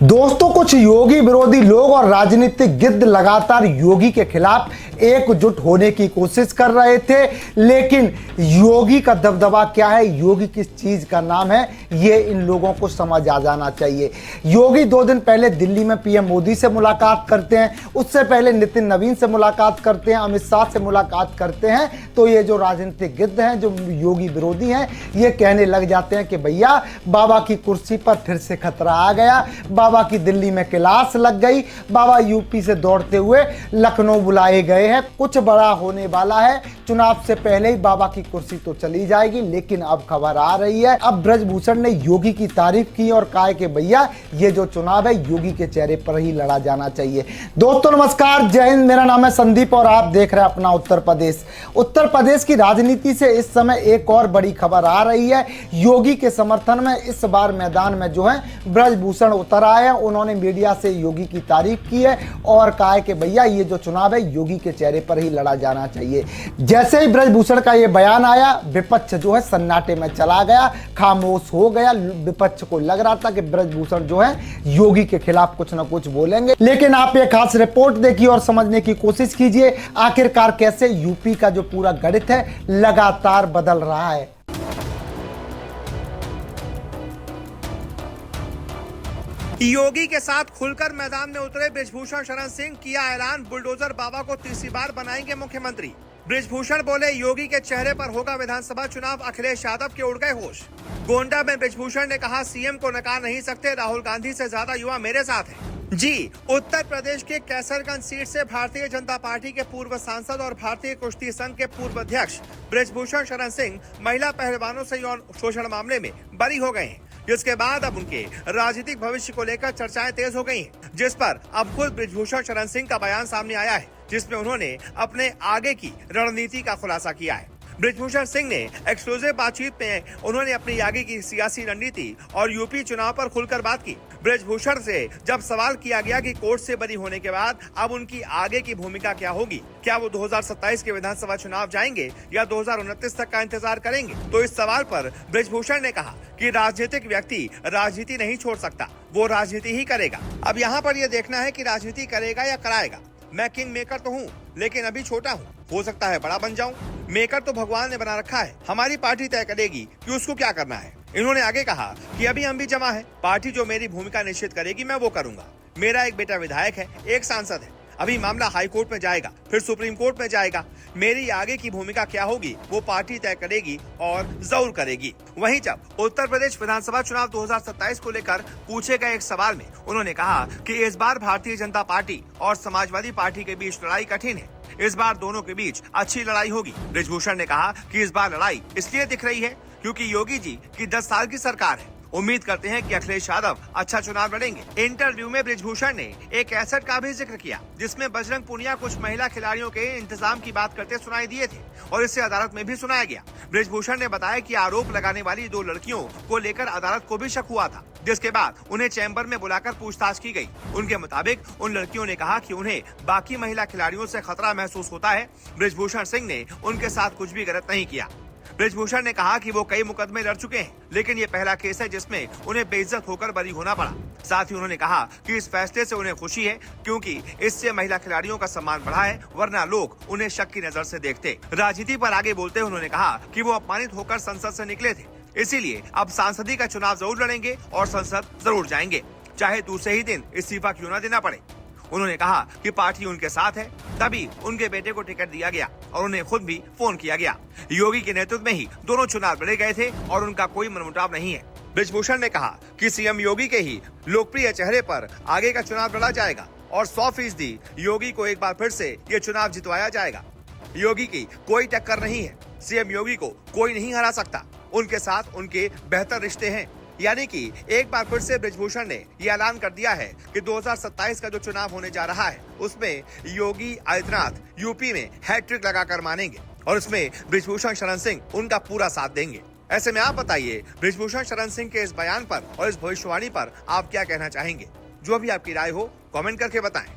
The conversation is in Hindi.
दोस्तों, कुछ योगी विरोधी लोग और राजनीतिक गिद्ध लगातार योगी के खिलाफ एकजुट होने की कोशिश कर रहे थे, लेकिन योगी का दबदबा क्या है, योगी किस चीज का नाम है, ये इन लोगों को समझ आ जाना चाहिए। योगी 2 दिन पहले दिल्ली में पीएम मोदी से मुलाकात करते हैं, उससे पहले नितिन नवीन से मुलाकात करते हैं, अमित शाह से मुलाकात करते हैं। तो ये जो राजनीतिक गिद्ध हैं, जो योगी विरोधी हैं, ये कहने लग जाते हैं कि भैया बाबा की कुर्सी पर फिर से खतरा आ गया, बाबा की दिल्ली में क्लास लग गई, बाबा यूपी से दौड़ते हुए लखनऊ बुलाए गए हैं, कुछ बड़ा होने वाला है। चुनाव से पहले ही बाबा की कुर्सी तो चली जाएगी। लेकिन अब खबर आ रही है, अब ब्रजभूषण ने योगी की तारीफ की और कहा कि भैया ये जो चुनाव है योगी के चेहरे पर ही लड़ा जाना चाहिए। दोस्तों नमस्कार, जय हिंद, मेरा नाम है संदीप और आप देख रहे हैं अपना उत्तर प्रदेश। उत्तर प्रदेश की राजनीति से इस समय एक और बड़ी खबर आ रही है। योगी के समर्थन में इस बार मैदान में जो है ब्रजभूषण उतर आए हैं। उन्होंने मीडिया से योगी की तारीफ की है और कहा है कि भैया ये जो चुनाव है योगी के चेहरे पर ही लड़ा जाना चाहिए। जैसे ही ब्रजभूषण का ये बयान आया, विपक्ष जो है सन्नाटे में चला गया, खामोश हो गया। विपक्ष को लग रहा था कि ब्रजभूषण जो है योगी के खिलाफ कुछ ना कुछ बोलेंगे, लेकिन आप एक खास रिपोर्ट देखिए और समझने की कोशिश कीजिए आखिरकार कैसे यूपी का जो पूरा गणित है लगातार बदल रहा है। योगी के साथ खुलकर मैदान में उतरे ब्रिजभूषण शरण सिंह, किया ऐलान, बुलडोजर बाबा को तीसरी बार बनाएंगे मुख्यमंत्री। ब्रिजभूषण बोले योगी के चेहरे पर होगा विधानसभा चुनाव, अखिलेश यादव के उड़ गए होश। गोंडा में ब्रिजभूषण ने कहा सीएम को नकार नहीं सकते, राहुल गांधी से ज्यादा युवा मेरे साथ हैं। जी, उत्तर प्रदेश के कैसरगंज सीट से भारतीय जनता पार्टी के पूर्व सांसद और भारतीय कुश्ती संघ के पूर्व अध्यक्ष ब्रिजभूषण शरण सिंह महिला पहलवानों से यौन शोषण मामले में बरी हो गए हैं, जिसके बाद अब उनके राजनीतिक भविष्य को लेकर चर्चाएं तेज हो गई हैं, जिस पर अब खुद ब्रिजभूषण शरण सिंह का बयान सामने आया है, जिसमें उन्होंने अपने आगे की रणनीति का खुलासा किया है। ब्रिजभूषण सिंह ने एक्सक्लूसिव बातचीत में उन्होंने अपनी आगे की सियासी रणनीति और यूपी चुनाव पर खुलकर बात की। ब्रिजभूषण से जब सवाल किया गया कि कोर्ट से बरी होने के बाद अब उनकी आगे की भूमिका क्या होगी, क्या वो 2027 के विधानसभा चुनाव जाएंगे या 2029 तक का इंतजार करेंगे, तो इस सवाल पर ब्रिजभूषण ने कहा कि राजनीतिक व्यक्ति राजनीति नहीं छोड़ सकता, वो राजनीति ही करेगा। अब यहाँ पर यह देखना है कि राजनीति करेगा या कराएगा। मैं किंग मेकर तो हूँ, लेकिन अभी छोटा हूँ, हो सकता है बड़ा बन जाऊं। मेकर तो भगवान ने बना रखा है, हमारी पार्टी तय करेगी कि उसको क्या करना है। इन्होंने आगे कहा कि अभी हम भी जमा है, पार्टी जो मेरी भूमिका निश्चित करेगी मैं वो करूंगा। मेरा एक बेटा विधायक है, एक सांसद है, अभी मामला हाई कोर्ट में जाएगा, फिर सुप्रीम कोर्ट में जाएगा। मेरी आगे की भूमिका क्या होगी वो पार्टी तय करेगी और जरूर करेगी। वहीं जब उत्तर प्रदेश विधानसभा चुनाव 2027 को लेकर पूछे गए एक सवाल में उन्होंने कहा कि इस बार भारतीय जनता पार्टी और समाजवादी पार्टी के बीच लड़ाई कठिन है, इस बार दोनों के बीच अच्छी लड़ाई होगी। ब्रिजभूषण ने कहा कि इस बार लड़ाई इसलिए दिख रही है क्योंकि योगी जी की 10 साल की सरकार है, उम्मीद करते हैं कि अखिलेश यादव अच्छा चुनाव लड़ेंगे। इंटरव्यू में ब्रिजभूषण ने एक एसेट का भी जिक्र किया, जिसमें बजरंग पुनिया कुछ महिला खिलाड़ियों के इंतजाम की बात करते सुनाई दिए थे और इसे अदालत में भी सुनाया गया। ब्रिजभूषण ने बताया कि आरोप लगाने वाली 2 लड़कियों को लेकर अदालत को भी शक हुआ था, जिसके बाद उन्हें चैम्बर में बुलाकर पूछताछ की गई। उनके मुताबिक उन लड़कियों ने कहा कि उन्हें बाकी महिला खिलाड़ियों से खतरा महसूस होता है। ब्रिजभूषण सिंह ने उनके साथ कुछ भी गलत नहीं किया। ब्रिजभूषण ने कहा कि वो कई मुकदमे लड़ चुके हैं, लेकिन ये पहला केस है जिसमें उन्हें बेइज्जत होकर बरी होना पड़ा। साथ ही उन्होंने कहा कि इस फैसले से उन्हें खुशी है क्योंकि इससे महिला खिलाड़ियों का सम्मान बढ़ा है, वरना लोग उन्हें शक की नजर से देखते। राजनीति पर आगे बोलते हुए उन्होंने कहा कि वो अपमानित होकर संसद से निकले थे, इसीलिए अब सांसदी का चुनाव जरूर लड़ेंगे और संसद जरूर जाएंगे, चाहे दूसरे ही दिन इस्तीफा क्यों न देना पड़े। उन्होंने कहा कि पार्टी उनके साथ है, तभी उनके बेटे को टिकट दिया गया और उन्हें खुद भी फोन किया गया। योगी के नेतृत्व में ही दोनों चुनाव लड़े गए थे और उनका कोई मनमुटाव नहीं है। ब्रिजभूषण ने कहा कि सीएम योगी के ही लोकप्रिय चेहरे पर आगे का चुनाव लड़ा जाएगा और 100% योगी को एक बार फिर से ये चुनाव जितवाया जाएगा। योगी की कोई टक्कर नहीं है, सीएम योगी को कोई नहीं हरा सकता, उनके साथ उनके बेहतर रिश्ते हैं। यानी कि एक बार फिर से ब्रिजभूषण ने यह ऐलान कर दिया है कि 2027 का जो चुनाव होने जा रहा है उसमें योगी आदित्यनाथ यूपी में हैट्रिक लगाकर मानेंगे और उसमें ब्रिजभूषण शरण सिंह उनका पूरा साथ देंगे। ऐसे में आप बताइए ब्रिजभूषण शरण सिंह के इस बयान पर और इस भविष्यवाणी पर आप क्या कहना चाहेंगे? जो भी आपकी राय हो कमेंट करके बताएं।